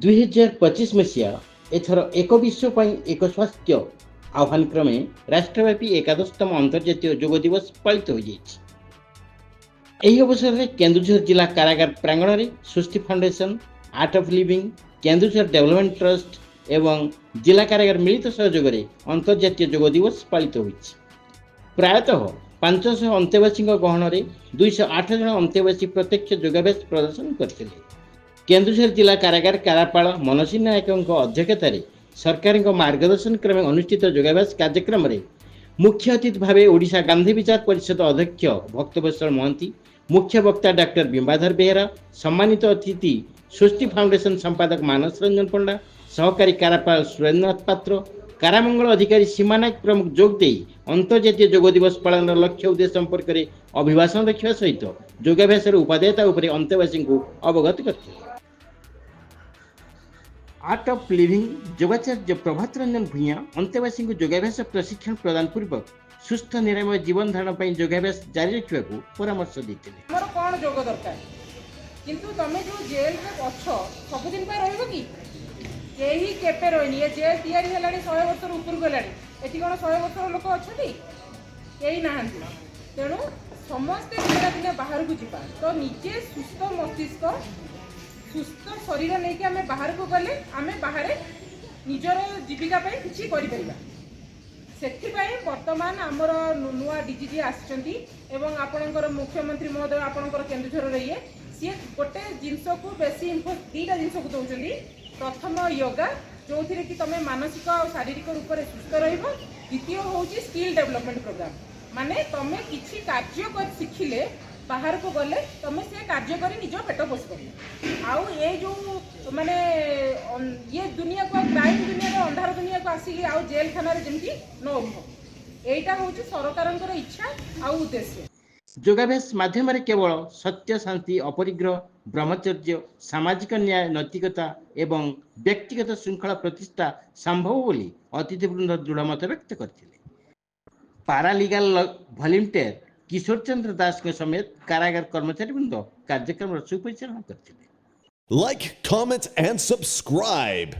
2025 ମସିହା ଏଥର ଏକ ବିଶ୍ୱ ପାଇଁ ଏକ ସ୍ୱାସ୍ଥ୍ୟ ଆହ୍ୱାନ କ୍ରମେ ରାଷ୍ଟ୍ରବ୍ୟାପୀ ଏକାଦଶତମ ଅନ୍ତର୍ଜାତୀୟ ଯୋଗ ଦିବସ ପାଳିତ ହୋଇଯାଇଛି। ଏହି ଅବସରରେ କେନ୍ଦୁଝର ଜିଲ୍ଲା କାରାଗାର ପ୍ରାଙ୍ଗଣରେ Srushti Foundation, Art of Living, Keonjhar Development Trust ଏବଂ ଜିଲ୍ଲା କାରାଗାର ମିଳିତ ସହଯୋଗରେ ଅନ୍ତର୍ଜାତୀୟ ଯୋଗ ଦିବସ ପାଳିତ ହୋଇଛି। ପ୍ରାୟତଃ 500 ଅନ୍ତେବାସୀଙ୍କ ଗହଣରେ 208 ଜଣ ଅନ୍ତେବାସୀ ପ୍ରତ୍ୟକ୍ଷ ଯୋଗାଭ୍ୟାସ ପ୍ରଦର୍ଶନ କରିଥିଲେ। କେନ୍ଦୁଝର ଜିଲ୍ଲା କାରାଗାର କାରାପାଳ ମନସୀ ନାୟକଙ୍କ ଅଧ୍ୟକ୍ଷତାରେ ସରକାରଙ୍କ ମାର୍ଗଦର୍ଶନ କ୍ରମେ ଅନୁଷ୍ଠିତ ଯୋଗାଭ୍ୟାସ କାର୍ଯ୍ୟକ୍ରମରେ ମୁଖ୍ୟ ଅତିଥି ଭାବେ ଓଡ଼ିଶା ଗାନ୍ଧୀ ବିଚାର ପରିଷଦ ଅଧ୍ୟକ୍ଷ ଭକ୍ତବତ୍ସଳ ମହାନ୍ତି, ମୁଖ୍ୟ ବକ୍ତା ଡାକ୍ତର ବିମ୍ବାଧର ବେହେରା, ସମ୍ମାନିତ ଅତିଥି ସୃଷ୍ଟି ଫାଉଣ୍ଡେସନ ସମ୍ପାଦକ ମାନସ ରଞ୍ଜନ ପଣ୍ଡା, ସହକାରୀ କାରାପାଳ ସୁରେନ୍ଦ୍ରନାଥ ପାତ୍ର, କାରାମଙ୍ଗଳ ଅଧିକାରୀ ସୀମା ନାୟକ ପ୍ରମୁଖ ଯୋଗ ଦେଇ ଅନ୍ତର୍ଜାତୀୟ ଯୋଗ ଦିବସ ପାଳନର ଲକ୍ଷ୍ୟ ଉଦ୍ଦେଶ୍ୟ ସମ୍ପର୍କରେ ଅଭିଭାଷଣ ରଖିବା ସହିତ ଯୋଗାଭ୍ୟାସର ଉପାଦେୟତା ଉପରେ ଅନ୍ତେବାସୀଙ୍କୁ ଅବଗତ କରିଥିଲେ। Art of living योगाचार्य Prabhat Ranjan भूया अंतेवासी को योगाभ्यास प्रशिक्षण प्रदान पूर्वक सुस्थ निरामय जीवन धारण पर योगाभ्यास जारी रखा परामर्श देते। कौन जोग दरकार किंतु तुम जो जेल में अच्छ सबुदिन रही यही केपे रही ये जेल तैयारी 100 वर्ष ऊपर गलानी ये कौन 100 वर्ष लोक अच्छा कहीं ना तेणु समस्ते दिन दिन बाहर को जा तो निजे सुस्थ मस्तिष्क सुस्थ शरीर नहीं कि आम बाहर को गले आम बाहर निजर जीविका किसी कर बर्तमान आमर नुआ डीजीजी आसपर मुख्यमंत्री महोदय आपंकर केन्दुझर रही सी गोटे जिनस को बेसी दीटा जिनस को दौरान प्रथम योगा जो थी कि तुम मानसिक और शारीरिक रूप से सुस्थ द्वितीय हूँ स्किल डेवलपमेंट प्रोग्राम माने तुम किसी कार्य कर शिखिले बाहर को गले तुम से कार्य कर निज पेट पोष कर आउ ये जो माने ये दुनिया को क्राइम दुनिया को अंधार दुनिया को आसिक आउ जेल खाना जमी न रुह यहीटा हूँ सरकार इच्छा आउ उद्देश्य। योगाभ्यास माध्यम केवल सत्य शांति अपरिग्रह ब्रह्मचर्य सामाजिक न्याय नैतिकता एवं व्यक्तिगत श्रृंखला प्रतिष्ठा संभव बोली अतिथिवृंद दृढ़ मत व्यक्त करते। पारालीगल वॉलंटियर किशोर चंद्र दास के समेत कारागार कर्मचारी वृंद कार्यक्रम सुपरिचालन करते। Like, comment and subscribe.